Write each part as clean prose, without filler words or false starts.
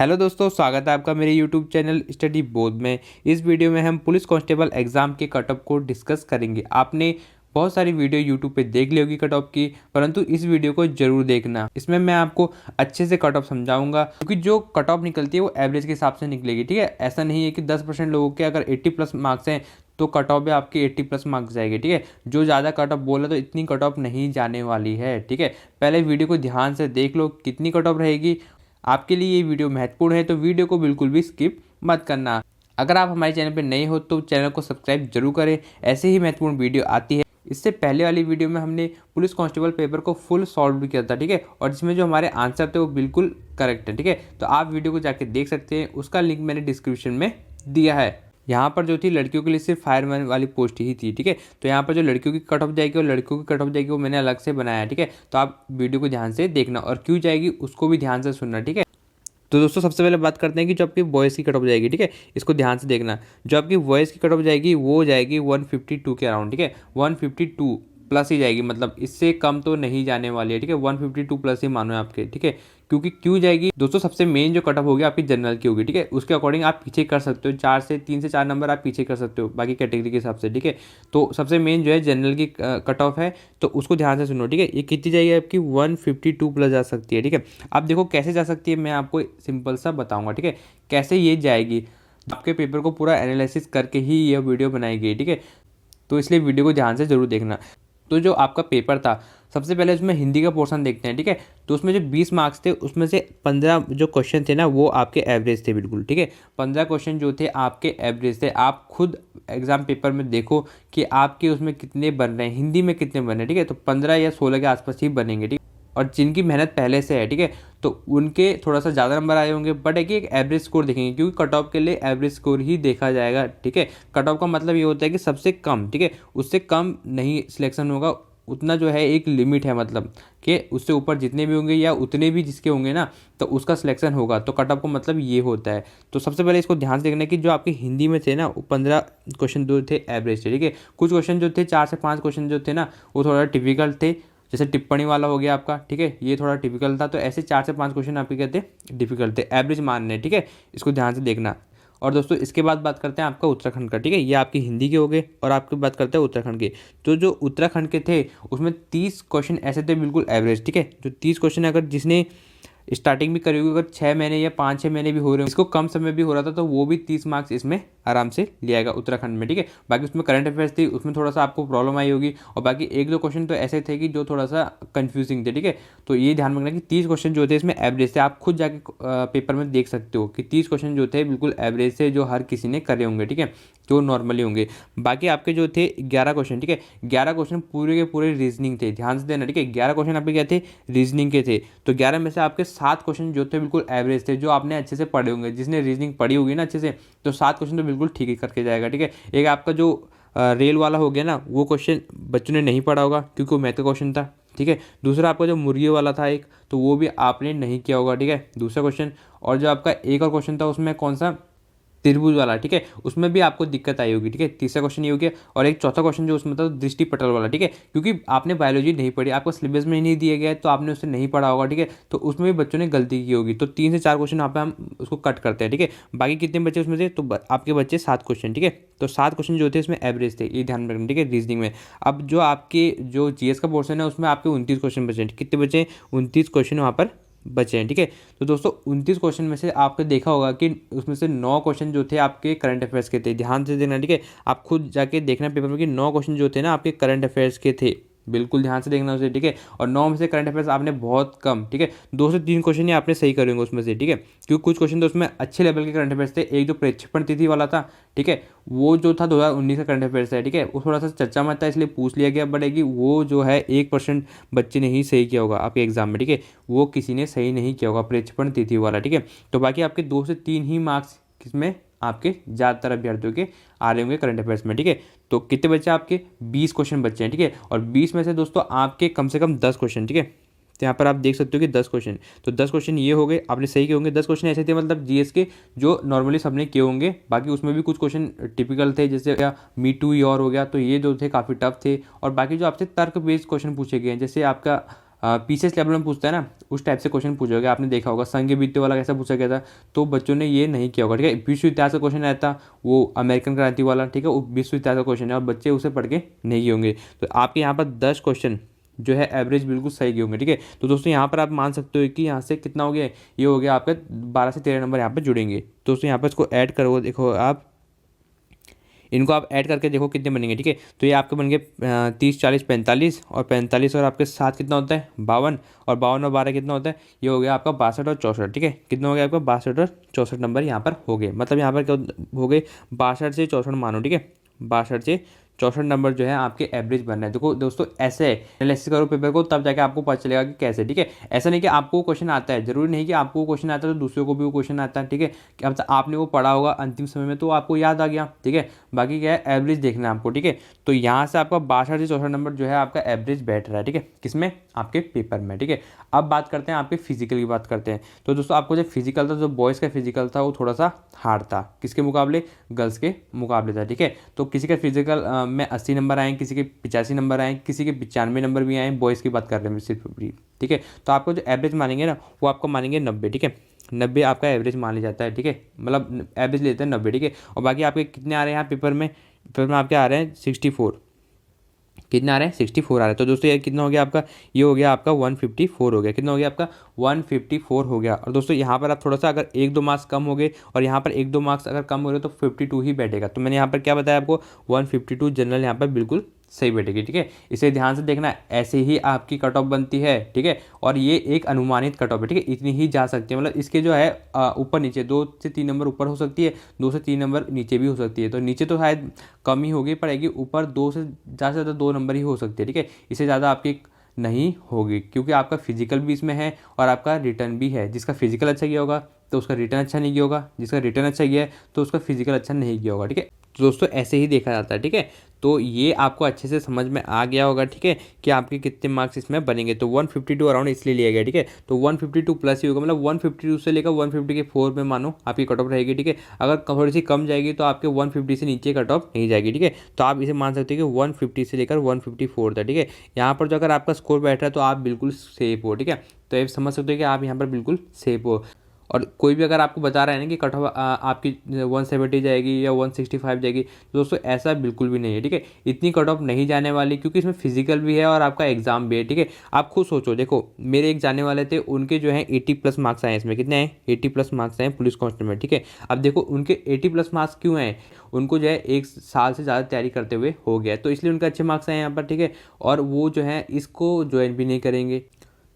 Hello दोस्तों, स्वागत है आपका मेरे यूट्यूब चैनल स्टडी बोध में। इस वीडियो में हम पुलिस कांस्टेबल एग्जाम के कट ऑफ को डिस्कस करेंगे। आपने बहुत सारी वीडियो यूट्यूब पे देख ली होगी कट ऑफ की, परंतु इस वीडियो को जरूर देखना। इसमें मैं आपको अच्छे से कट ऑफ समझाऊंगा, क्योंकि जो कट ऑफ निकलती है वो एवरेज के हिसाब से निकलेगी। ठीक है, ऐसा नहीं है कि 10% लोगों के अगर 80+ मार्क्स हैं तो कट ऑफ में आपकी 80+ मार्क्स जाएगी। ठीक है, जो ज़्यादा कट ऑफ बोला तो इतनी कट ऑफ नहीं जाने वाली है। ठीक है, पहले वीडियो को ध्यान से देख लो कितनी कट ऑफ रहेगी। आपके लिए ये वीडियो महत्वपूर्ण है तो वीडियो को बिल्कुल भी स्किप मत करना। अगर आप हमारे चैनल पर नए हो तो चैनल को सब्सक्राइब जरूर करें, ऐसे ही महत्वपूर्ण वीडियो आती है। इससे पहले वाली वीडियो में हमने पुलिस कांस्टेबल पेपर को फुल सॉल्व भी किया था। ठीक है, और जिसमें जो हमारे आंसर थे वो बिल्कुल करेक्ट है। ठीक है, तो आप वीडियो को जाके देख सकते हैं, उसका लिंक मैंने डिस्क्रिप्शन में दिया है। यहाँ पर जो थी लड़कियों के लिए सिर्फ फायरमैन वाली पोस्ट ही थी। ठीक है, तो यहाँ पर जो लड़कियों की कट ऑफ जाएगी और लड़कियों की कट ऑफ जाएगी वो मैंने अलग से बनाया है। ठीक है, तो आप वीडियो को ध्यान से देखना और क्यों जाएगी उसको भी ध्यान से सुनना। ठीक है, तो दोस्तों सबसे पहले बात करते हैं कि जो आपकी वॉइस की कट ऑफ जाएगी। ठीक है, इसको ध्यान से देखना। जो आपकी वॉइस की कट ऑफ जाएगी वो जाएगी 152 के अराउंड। ठीक है, 152 प्लस ही जाएगी, मतलब इससे कम तो नहीं जाने वाली है। ठीक है, 152 प्लस ही मानो आपके। ठीक है, क्योंकि क्यों जाएगी दोस्तों, सबसे मेन जो कट ऑफ होगी आपकी जनरल की होगी। ठीक है, उसके अकॉर्डिंग आप पीछे कर सकते हो, 3 से 4 नंबर आप पीछे कर सकते हो बाकी कैटेगरी के हिसाब से। ठीक है, तो सबसे मेन जो है जनरल की कट ऑफ है, तो उसको ध्यान से सुनो। ठीक है, ये कितनी जाएगी आपकी 152 प्लस जा सकती है। ठीक है, अब देखो कैसे जा सकती है, मैं आपको सिंपल सा बताऊंगा। ठीक है, कैसे ये जाएगी, आपके पेपर को पूरा एनालिसिस करके ही यह वीडियो बनाई गई। ठीक है, तो इसलिए वीडियो को ध्यान से जरूर देखना। तो जो आपका पेपर था, सबसे पहले उसमें हिंदी का पोर्शन देखते हैं। ठीक है, तो उसमें जो 20 मार्क्स थे उसमें से 15 जो क्वेश्चन थे ना वो आपके एवरेज थे बिल्कुल। ठीक है, 15 क्वेश्चन जो थे आपके एवरेज थे। आप खुद एग्जाम पेपर में देखो कि आपके उसमें कितने बन रहे हैं, हिंदी में कितने बन रहे हैं। ठीक है, तो 15 या 16 के आसपास ही बनेंगे। ठीक है, और जिनकी मेहनत पहले से है, ठीक है, तो उनके थोड़ा सा ज़्यादा नंबर आए होंगे, बट एक एवरेज स्कोर देखेंगे, क्योंकि कट ऑफ के लिए एवरेज स्कोर ही देखा जाएगा। ठीक है, कट ऑफ का मतलब ये होता है कि सबसे कम, ठीक है, उससे कम नहीं सिलेक्शन होगा, उतना जो है एक लिमिट है, मतलब कि उससे ऊपर जितने भी होंगे या उतने भी जिसके होंगे ना तो उसका सिलेक्शन होगा। तो कट ऑफ का मतलब ये होता है। तो सबसे पहले इसको ध्यान से देखना कि जो आपके हिंदी में थे ना वो 15 क्वेश्चन जो थे एवरेज थे। ठीक है, कुछ क्वेश्चन जो थे 4 से 5 क्वेश्चन जो थे ना वो थोड़ा डिफिकल्ट थे, जैसे टिप्पणी वाला हो गया आपका। ठीक है, ये थोड़ा टिपिकल था, तो ऐसे 4 से 5 क्वेश्चन आपके कहते हैं डिफिकल्ट थे, एवरेज मानने। ठीक है, इसको ध्यान से देखना। और दोस्तों इसके बाद बात करते हैं आपका उत्तराखंड का। ठीक है, ये आपकी हिंदी के हो गए, और आपकी बात करते हैं उत्तराखंड के। तो जो उत्तराखंड के थे उसमें 30 क्वेश्चन ऐसे थे बिल्कुल एवरेज। ठीक है, जो 30 क्वेश्चन अगर जिसने स्टार्टिंग भी करी होगी, अगर 6 महीने या 5-6 महीने भी हो रहे हैं, इसको कम समय भी हो रहा था, तो वो भी 30 मार्क्स इसमें आराम से ले आएगा उत्तराखंड में। ठीक है, बाकी उसमें करंट अफेयर्स थी, उसमें थोड़ा सा आपको प्रॉब्लम आई होगी, और बाकी 1-2 क्वेश्चन तो ऐसे थे कि जो थोड़ा सा कंफ्यूजिंग थे। ठीक है, तो ये ध्यान रखना कि 30 क्वेश्चन जो थे इसमें एवरेज थे। आप खुद जाके पेपर में देख सकते हो कि 30 क्वेश्चन जो थे बिल्कुल एवरेज थे, जो हर किसी ने करे होंगे। ठीक है, जो नॉर्मली होंगे। बाकी आपके जो थे 11 क्वेश्चन, ठीक है, 11 क्वेश्चन पूरे के पूरे रीजनिंग थे, ध्यान से देना। ठीक है, 11 क्वेश्चन आपके क्या थे, रीजनिंग के थे। तो 11 में से आपके 7 क्वेश्चन जो थे बिल्कुल एवरेज थे, जो आपने अच्छे से पढ़े होंगे। जिसने रीजनिंग पढ़ी होगी ना अच्छे से, तो 7 क्वेश्चन तो बिल्कुल ठीक ही करके जाएगा। ठीक है, एक आपका जो रेल वाला हो गया ना, वो क्वेश्चन बच्चों ने नहीं पढ़ा होगा क्योंकि वो मैथ का क्वेश्चन था। ठीक है, दूसरा आपका जो मुर्गी वाला था एक, तो वो भी आपने नहीं किया होगा। ठीक है, दूसरा क्वेश्चन। और जो आपका एक और क्वेश्चन था उसमें कौन सा, त्रिभुज वाला। ठीक है, उसमें भी आपको दिक्कत आई होगी। ठीक है, तीसरा क्वेश्चन ये हो गया। और एक चौथा क्वेश्चन जो उसमें था दृष्टि पटल वाला। ठीक है, क्योंकि आपने बायोलॉजी नहीं पढ़ी, आपको सिलेबस में नहीं दिया गया है, तो आपने उससे नहीं पढ़ा होगा। ठीक है, तो उसमें भी बच्चों ने गलती की होगी। तो 3 से 4 क्वेश्चन यहाँ पे हम उसको कट करते हैं। ठीक है, बाकी कितने बच्चे उसमें से, तो आपके बच्चे 7 क्वेश्चन। ठीक है, तो 7 क्वेश्चन जो थे इसमें एवरेज थे, ये ध्यान रखना। ठीक है, रीजनिंग में। अब जो आपके जो जीएस का पोर्शन है उसमें आपके 29 क्वेश्चन बचे। कितने बचे, 29 क्वेश्चन वहाँ पर बचे हैं। ठीक है, तो दोस्तों 29 क्वेश्चन में से आपने देखा होगा कि उसमें से 9 क्वेश्चन जो थे आपके करंट अफेयर्स के थे, ध्यान से देखना। ठीक है, आप खुद जाके देखना पेपर में कि 9 क्वेश्चन जो थे ना आपके करंट अफेयर्स के थे, बिल्कुल ध्यान से देखना उसे। ठीक है, और 9 में से करंट अफेयर्स आपने बहुत कम, ठीक है, 2 से 3 क्वेश्चन ही आपने सही करेंगे उसमें से। ठीक है, क्योंकि कुछ क्वेश्चन तो उसमें अच्छे लेवल के करंट अफेयर्स थे। एक जो प्रेक्षेपण तिथि वाला था, ठीक है, वो जो था 2019 का करंट अफेयर्स है। ठीक है, वो थोड़ा सा चर्चा में था इसलिए पूछ लिया गया, बट है कि वो जो है 1% बच्चे ने ही सही किया होगा आपके एग्जाम में। ठीक है, वो किसी ने सही नहीं किया होगा प्रेक्षेपण तिथि वाला। ठीक है, तो बाकी आपके 2 से 3 ही मार्क्स किसमें आपके ज़्यादातर अभ्यर्थियों के आ रहे होंगे करंट अफेयर्स में। ठीक है, तो कितने बच्चे आपके 20 क्वेश्चन बच्चे हैं। ठीक है, और 20 में से दोस्तों आपके कम से कम 10 क्वेश्चन। ठीक है, तो यहाँ पर आप देख सकते हो कि 10 क्वेश्चन, तो 10 क्वेश्चन ये हो गए आपने सही किए होंगे। 10 क्वेश्चन ऐसे थे मतलब जीएस के जो नॉर्मली सबने किए होंगे। बाकी उसमें भी कुछ क्वेश्चन टिपिकल थे, जैसे क्या मी टू योर हो गया, तो ये जो थे काफ़ी टफ थे। और बाकी जो आपसे तर्क बेस्ड क्वेश्चन पूछे गए हैं, जैसे आपका पीसीएस लेवल में पूछता है ना, उस टाइप से क्वेश्चन पूछोगे। आपने देखा होगा संघ वित्त वाला कैसा पूछा गया था, तो बच्चों ने ये नहीं किया होगा, ठीक है। विश्व इतिहास का क्वेश्चन आया था, वो अमेरिकन क्रांति वाला, ठीक है, वो विश्व इतिहास का क्वेश्चन है और बच्चे उसे पढ़ के नहीं गए होंगे। तो आपके यहाँ पर 10 क्वेश्चन जो है एवरेज बिल्कुल सही गए होंगे, ठीक है। तो दोस्तों यहाँ पर आप मान सकते हो कि यहाँ से कितना हो गया, ये हो गया आपका 12 से 13 नंबर यहाँ पर जुड़ेंगे। दोस्तों यहाँ पर इसको ऐड करो, देखो आप इनको आप ऐड करके देखो कितने बनेंगे, ठीक है। तो ये आपके बन गए 30 40 45, और 45 और आपके साथ कितना होता है 52, और 52 और 12 कितना होता है, ये हो गया आपका 62 और 64, ठीक है। कितना हो गया आपका 62 और 64 नंबर यहाँ पर हो गए। मतलब यहाँ पर क्या हो गए 62 से 64 मानो, ठीक है। 62 से 64 नंबर जो है आपके एवरेज बन रहे हैं। देखो दोस्तों ऐसे एनालिसिस करो पेपर को, तब जाके आपको पता चलेगा कि कैसे, ठीक है। ऐसा नहीं कि आपको क्वेश्चन आता है, जरूरी नहीं कि आपको क्वेश्चन आता है तो दूसरों को भी वो क्वेश्चन आता है, ठीक है। कि अब आपने वो पढ़ा होगा अंतिम समय में तो आपको याद आ गया, ठीक है। बाकी क्या है एवरेज देखना है आपको, ठीक है। तो यहाँ से आपका 62 से 64 नंबर जो है आपका एवरेज बैठ रहा है, ठीक है, किसमें, आपके पेपर में, ठीक है। अब बात करते हैं आपके फिजिकल की बात करते हैं। तो दोस्तों आपको जो फिजिकल था, जो बॉयज़ का फिजिकल था वो थोड़ा सा हार्ड था, किसके मुकाबले, गर्ल्स के मुकाबले था, ठीक है। तो किसी का फिजिकल में 80 नंबर आए, किसी के 85 नंबर आए, किसी के 95 नंबर भी आए, बॉयज़ की बात कर रहे हैं सिर्फ, ठीक है। तो आपको जो एवरेज मानेंगे ना वो आपको मानेंगे 90, ठीक है। 90 आपका एवरेज मान लिया जाता है, ठीक है, मतलब एवरेज लेते हैं 90, ठीक है। और बाकी आपके कितने आ रहे हैं यहाँ पेपर में आपके आ रहे हैं 64, कितना आ रहा है 64 आ रहा है। तो दोस्तों ये कितना हो गया आपका, ये हो गया आपका 154 हो गया, कितना हो गया आपका 154 हो गया। और दोस्तों यहाँ पर आप थोड़ा सा अगर 1-2 मार्क्स कम हो गए और यहाँ पर 1-2 मार्क्स अगर कम हो रहे तो 52 ही बैठेगा। तो मैंने यहाँ पर क्या बताया आपको 152 जनरल यहाँ पर बिल्कुल सही बैठेगी, ठीक है। इसे ध्यान से देखना, ऐसे ही आपकी कट ऑफ बनती है, ठीक है। और ये एक अनुमानित कट ऑफ है, ठीक है, इतनी ही जा सकती है, मतलब इसके जो है ऊपर नीचे 2 से 3 नंबर ऊपर हो सकती है, 2 से 3 नंबर नीचे भी हो सकती है। तो नीचे तो शायद कम ही होगी पड़ेगी, ऊपर 2 से ज़्यादा 2 नंबर ही हो सकती है, ठीक है। इससे ज़्यादा आपकी नहीं होगी, क्योंकि आपका फिजिकल भी इसमें है और आपका रिटर्न भी है। जिसका फिजिकल अच्छा गया होगा तो उसका रिटर्न अच्छा नहीं गया होगा, जिसका रिटर्न अच्छा गया है तो उसका फिजिकल अच्छा नहीं गया होगा, ठीक है। तो दोस्तों ऐसे ही देखा जाता है, ठीक है। तो ये आपको अच्छे से समझ में आ गया होगा, ठीक है, कि आपके कितने मार्क्स इसमें बनेंगे। तो 152 अराउंड इसलिए लिया गया, ठीक है। तो 152 प्लस ही होगा, मतलब 152 से लेकर 150 के 4 में मानो आपकी कट ऑफ रहेगी, ठीक है। अगर थोड़ी सी कम जाएगी तो आपके 150 से नीचे कट ऑफ नहीं जाएगी, ठीक है। तो आप इसे मान सकते हैं कि 150 से लेकर 154 था, ठीक है। यहाँ पर जो अगर आपका स्कोर बैठ रहा है तो आप बिल्कुल सेफ हो, ठीक है। तो ये समझ सकते हो कि आप यहाँ पर बिल्कुल सेफ हो। और कोई भी अगर आपको बता रहा है ना कि कट ऑफ आपकी 170 जाएगी या 165 जाएगी, तो दोस्तों ऐसा बिल्कुल भी नहीं है, ठीक है। इतनी कट ऑफ नहीं जाने वाली, क्योंकि इसमें फिजिकल भी है और आपका एग्जाम भी है, ठीक है। आप खुद सोचो, देखो मेरे एक जाने वाले थे, उनके जो है 80 प्लस मार्क्स आए, इसमें कितने हैं 80 प्लस मार्क्स आए पुलिस कांस्टेबल में, ठीक है। अब देखो उनके 80 प्लस मार्क्स क्यों आए, उनको जो है 1 साल से ज़्यादा तैयारी करते हुए हो गया, तो इसलिए उनके अच्छे मार्क्स आए यहाँ पर, ठीक है। और वो जो है इसको ज्वाइन भी नहीं करेंगे।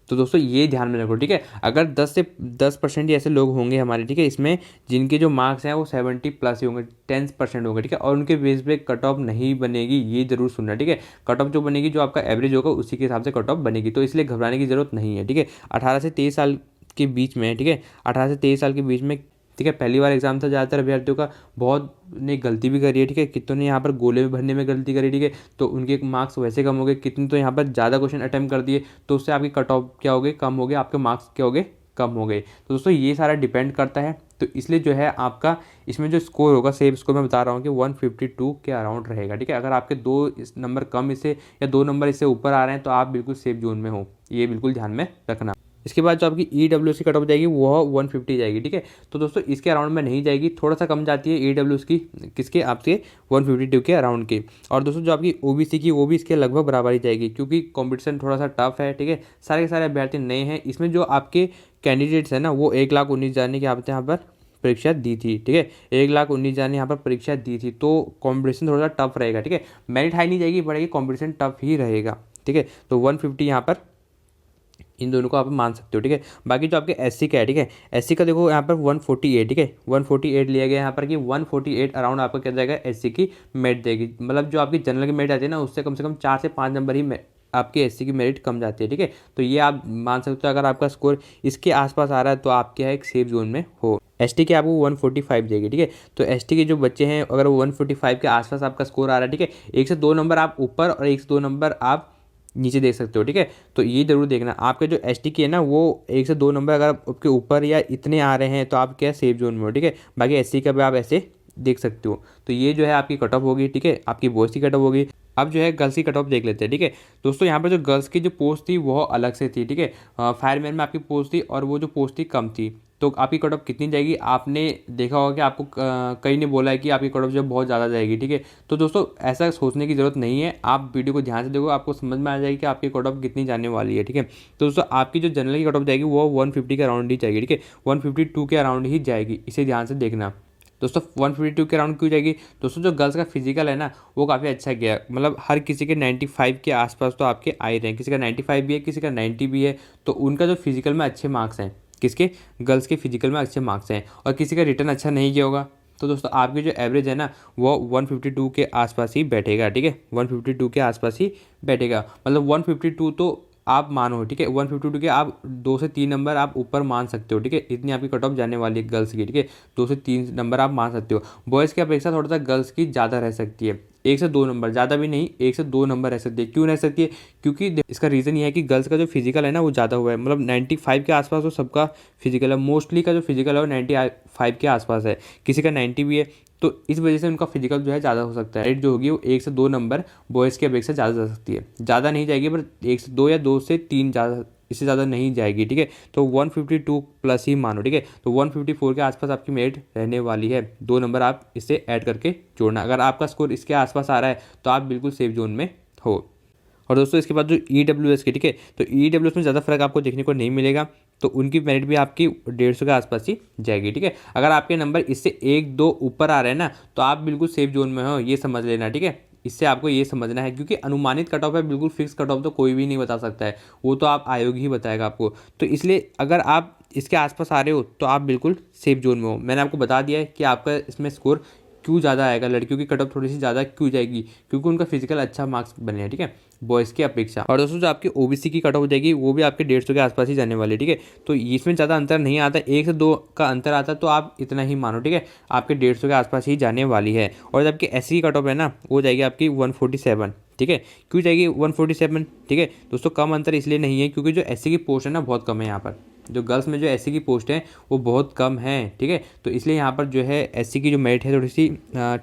तो दोस्तों ये ध्यान में रखो, ठीक है। अगर 10% ही ऐसे लोग होंगे हमारे, ठीक है, इसमें जिनके जो मार्क्स हैं वो 70 प्लस ही होंगे, 10% होंगे, ठीक है। और उनके बेस पे कट ऑफ नहीं बनेगी, ये जरूर सुनना, ठीक है। कट ऑफ जो बनेगी, जो आपका एवरेज होगा उसी के हिसाब से कट ऑफ बनेगी, तो इसलिए घबराने की जरूरत नहीं है, ठीक है। 18 से 23 साल के बीच में, ठीक है, 18 से 23 साल के बीच में, ठीक है, पहली बार एग्जाम था, ज़्यादातर अभ्यर्थियों का बहुत ने गलती भी करी है, ठीक है। कितनों ने यहाँ पर गोले में भरने में गलती करी, ठीक है, तो उनके मार्क्स वैसे कम हो गए। कितने तो यहाँ पर ज़्यादा क्वेश्चन अटैम्प्ट कर दिए, तो उससे आपकी कट ऑफ क्या हो गए, कम हो गए, आपके मार्क्स क्या हो गए, कम हो गए। तो दोस्तों ये सारा डिपेंड करता है, तो इसलिए जो है आपका इसमें जो स्कोर होगा, सेफ स्कोर मैं बता रहा हूँ कि 152 के अराउंड रहेगा, ठीक है। अगर आपके 2 नंबर कम इससे या 2 नंबर इससे ऊपर आ रहे हैं तो आप बिल्कुल सेफ जोन में हो, ये बिल्कुल ध्यान में रखना। इसके बाद जो आपकी EWS की कट ऑफ जाएगी वो 150 जाएगी, ठीक है। तो दोस्तों इसके अराउंड में नहीं जाएगी, थोड़ा सा कम जाती है EWS की, किसके, आपके 152 के अराउंड की। और दोस्तों जो आपकी OBC की वो भी इसके लगभग बराबर ही जाएगी, क्योंकि कॉम्पिटिशन थोड़ा सा टफ है, ठीक है। सारे के सारे अभ्यर्थी नए हैं, इसमें जो आपके कैंडिडेट्स हैं ना वो 1,19,000 ने यहाँ पर परीक्षा दी थी, ठीक है। 1,19,000 ने यहाँ पर परीक्षा दी थी, तो कॉम्पिटिशन थोड़ा सा टफ रहेगा, ठीक है। मेरिट हाई नहीं जाएगी, बढ़ेगी, कॉम्पिटिशन टफ ही रहेगा, ठीक है। तो 150 यहाँ पर इन दोनों को आप मान सकते हो, ठीक है। बाकी जो आपके SC का है, ठीक है, SC का देखो यहाँ पर 148, ठीक है, 148 लिया गया यहाँ पर कि 148 अराउंड आपको क्या जाएगा SC की मेरिट देगी। मतलब जो आपकी जनरल की मेरिट आती है ना उससे कम से कम 4 से 5 नंबर ही आपके SC की मेरिट कम जाती है, ठीक है। तो ये आप मान सकते हो, अगर आपका स्कोर इसके आसपास आ रहा है तो आप क्या है एक सेफ जोन में हो। ST की आपको 145 देगी, ठीक है। तो ST के जो बच्चे हैं अगर 145 के आसपास आपका स्कोर आ रहा है, ठीक है, 1 से 2 नंबर आप ऊपर और 1 से 2 नंबर आप नीचे देख सकते हो, ठीक है। तो ये जरूर देखना, आपके जो ST की है ना वो 1 से 2 नंबर अगर आपके ऊपर या इतने आ रहे हैं तो आप क्या सेफ जोन में हो, ठीक है। बाकी SC का भी आप ऐसे देख सकते हो। तो ये जो है आपकी कट ऑफ होगी, ठीक है, आपकी बॉयज़ की कट ऑफ होगी। अब जो है गर्ल्स की कट ऑफ देख लेते हैं। ठीक है दोस्तों, यहाँ पर जो गर्ल्स की जो पोस्ट थी वो अलग से थी। ठीक है, फायरमैन में आपकी पोस्ट थी और वो जो पोस्ट थी कम थी। तो आपकी कट ऑफ कितनी जाएगी, आपने देखा होगा कि आपको कई ने बोला है कि आपकी कट ऑफ जो बहुत ज़्यादा जाएगी। ठीक है, तो दोस्तों ऐसा सोचने की ज़रूरत नहीं है, आप वीडियो को ध्यान से देखो, आपको समझ में आ जाएगी कि आपकी कट ऑफ कितनी जाने वाली है। ठीक है, तो दोस्तों आपकी जो जनरल की कट ऑफ जाएगी वो 150 के अराउंड ही जाएगी। ठीक है, 152 के अराउंड ही जाएगी, इसे ध्यान से देखना। दोस्तों 152 के अराउंड क्यों जाएगी, दोस्तों जो गर्ल्स का फिजिकल है ना वो काफ़ी अच्छा गया, मतलब हर किसी के 95 के आसपास तो आपके आ ही रहे हैं, किसी का 95 भी है, किसी का 90 भी है। तो उनका जो फिजिकल में अच्छे मार्क्स हैं, किसके, गर्ल्स के फिजिकल में अच्छे मार्क्स हैं, और किसी का रिटर्न अच्छा नहीं किया होगा। तो दोस्तों आपकी जो एवरेज है ना वो 152 के आसपास ही बैठेगा। ठीक है, 152 के आसपास ही बैठेगा, मतलब 152 तो आप मानो। ठीक है, 152 के आप 2 से 3 नंबर आप ऊपर मान सकते हो। ठीक है, इतनी आपकी कट ऑफ जाने वाली है गर्ल्स की। ठीक है, 2 से 3 नंबर आप मान सकते हो। बॉयज़ की अपेक्षा थोड़ा सा गर्ल्स की ज़्यादा रह सकती है, 1 से 2 नंबर, ज़्यादा भी नहीं, 1 से 2 नंबर रह सकती है। क्यों रह सकती है, क्योंकि इसका रीज़न ये है कि गर्ल्स का जो फिजिकल है ना वो ज़्यादा हुआ है, मतलब 95 के आसपास तो सबका फिजिकल है, मोस्टली का जो फिजिकल है वो 95 के आसपास है, किसी का 90 भी है। तो इस वजह से उनका फिजिकल जो है ज़्यादा हो सकता है, रेट जो होगी वो 1 से 2 नंबर बॉयज़ की अपेक्षा ज़्यादा जा सकती है, ज़्यादा नहीं जाएगी पर 1 से 2 या 2 से 3 ज़्यादा, इससे ज़्यादा नहीं जाएगी। ठीक है, तो 152 प्लस ही मानो। ठीक है, तो 154 के आसपास आपकी मेरिट रहने वाली है, 2 नंबर आप इससे ऐड करके जोड़ना। अगर आपका स्कोर इसके आसपास आ रहा है तो आप बिल्कुल सेफ जोन में हो। और दोस्तों इसके बाद जो EWS की, ठीक है, तो EWS में ज़्यादा फर्क आपको देखने को नहीं मिलेगा, तो उनकी मेरिट भी आपकी 150 के आसपास ही जाएगी। ठीक है, अगर आपके नंबर इससे 1-2 ऊपर आ रहे हैं ना तो आप बिल्कुल सेफ जोन में हो, ये समझ लेना। ठीक है, इससे आपको ये समझना है, क्योंकि अनुमानित कट ऑफ है, बिल्कुल फिक्स कट ऑफ तो कोई भी नहीं बता सकता है, वो तो आप आयोग ही बताएगा आपको। तो इसलिए अगर आप इसके आसपास आ रहे हो तो आप बिल्कुल सेफ जोन में हो। मैंने आपको बता दिया है कि आपका इसमें स्कोर क्यों ज़्यादा आएगा, लड़कियों की कट ऑफ थोड़ी सी ज़्यादा क्यों जाएगी, क्योंकि उनका फिजिकल अच्छा मार्क्स बने हैं। ठीक है, बॉयज़ की अपेक्षा। और दोस्तों जो आपकी OBC की कट ऑफ हो जाएगी वो भी आपके 150 के आसपास ही जाने वाली है। ठीक है, तो इसमें ज़्यादा अंतर नहीं आता, 1 से 2 का अंतर आता तो आप इतना ही मानो। ठीक है, आपके 150 के आसपास ही जाने वाली है। और जब आपकी SC की कट ऑफ है ना वो जाएगी आपकी 147। ठीक है, क्यों जाएगी 147, ठीक है दोस्तों, कम अंतर इसलिए नहीं है क्योंकि जो SC की पोस्ट है ना बहुत कम है, यहाँ पर जो गर्ल्स में जो SC की पोस्ट है वो बहुत कम है। ठीक है, तो इसलिए यहाँ पर जो है SC की जो मेरिट है थोड़ी सी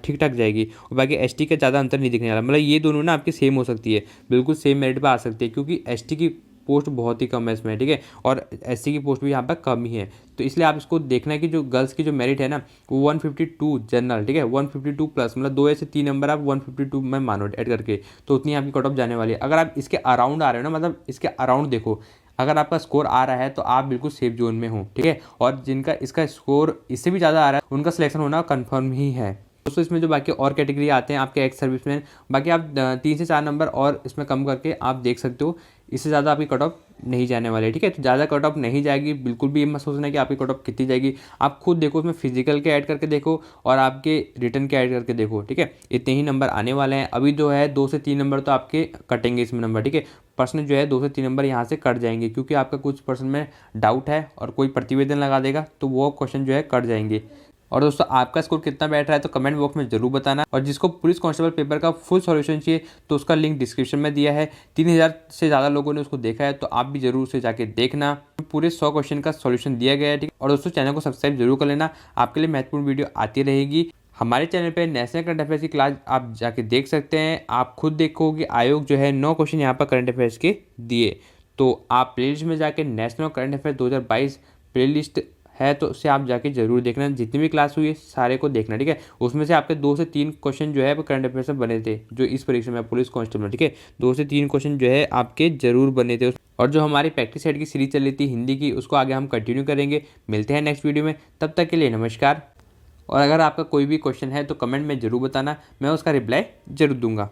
ठीक ठाक जाएगी, और बाकी ST का ज़्यादा अंतर नहीं दिखने वाला, मतलब ये दोनों ना आपकी सेम हो सकती है, बिल्कुल सेम मेरिट पर आ सकती है, क्योंकि ST की पोस्ट बहुत ही कम है इसमें। ठीक है, और SC की पोस्ट भी यहाँ पर कम ही है, तो इसलिए आप इसको देखना है कि जो गर्ल्स की जो मेरिट है ना वो 152 जनरल, ठीक है 152 प्लस, मतलब 2 से 3 नंबर आप 152 में मानो ऐड करके, तो उतनी आपकी कट ऑफ जाने वाली है। अगर आप इसके अराउंड आ रहे हो ना, मतलब इसके अराउंड देखो, अगर आपका स्कोर आ रहा है तो आप बिल्कुल सेफ जोन में हो। ठीक है, और जिनका इसका स्कोर इससे भी ज़्यादा आ रहा है उनका सिलेक्शन होना कंफर्म ही है। दोस्तों इसमें जो बाकी और कैटेगरी आते हैं आपके एक्स सर्विसमैन, बाकी आप 3 से 4 नंबर और इसमें कम करके आप देख सकते हो, इससे ज़्यादा आपकी कट ऑफ नहीं जाने वाली है। ठीक है, तो ज़्यादा कट ऑफ नहीं जाएगी, बिल्कुल भी ये मत सोचना कि आपकी कट ऑफ कितनी जाएगी, आप खुद देखो, उसमें फिजिकल के ऐड करके देखो और आपके रिटर्न के ऐड करके देखो। ठीक है, इतने ही नंबर आने वाले हैं, अभी जो है 2 से 3 नंबर तो आपके कटेंगे इसमें नंबर। ठीक है, पर्सन जो है 2 से 3 नंबर यहाँ से कट जाएंगे, क्योंकि आपका कुछ पर्सन में डाउट है और कोई प्रतिवेदन लगा देगा तो वो क्वेश्चन जो है कट जाएंगे। और दोस्तों आपका स्कोर कितना बैठ रहा है तो कमेंट बॉक्स में जरूर बताना, और जिसको पुलिस कांस्टेबल पेपर का फुल सॉल्यूशन चाहिए तो उसका लिंक डिस्क्रिप्शन में दिया है, 3000 से ज़्यादा लोगों ने उसको देखा है, तो आप भी जरूर उसे जाके देखना, पूरे 100 क्वेश्चन का सॉल्यूशन दिया गया है। ठीक है, और दोस्तों चैनल को सब्सक्राइब जरूर कर लेना, आपके लिए महत्वपूर्ण वीडियो आती रहेगी। हमारे चैनल पे नेशनल करंट अफेयर्स की क्लास आप जाके देख सकते हैं, आप खुद देखो कि आयोग जो है 9 क्वेश्चन यहाँ पर करंट अफेयर्स के दिए, तो आप प्लेलिस्ट में जाके नेशनल करंट अफेयर 2022 प्लेलिस्ट है तो उससे आप जाके जरूर देखना, जितनी भी क्लास हुई है सारे को देखना। ठीक है, उसमें से आपके 2 से 3 क्वेश्चन जो है वो करंट अफेयर से बने थे, जो इस परीक्षा में पुलिस कांस्टेबल। ठीक है, 2 से 3 क्वेश्चन जो है आपके जरूर बने थे। और जो हमारी प्रैक्टिस सेट की सीरीज चल रही थी हिंदी की, उसको आगे हम कंटिन्यू करेंगे। मिलते हैं नेक्स्ट वीडियो में, तब तक के लिए नमस्कार। और अगर आपका कोई भी क्वेश्चन है तो कमेंट में ज़रूर बताना, मैं उसका रिप्लाई जरूर दूंगा।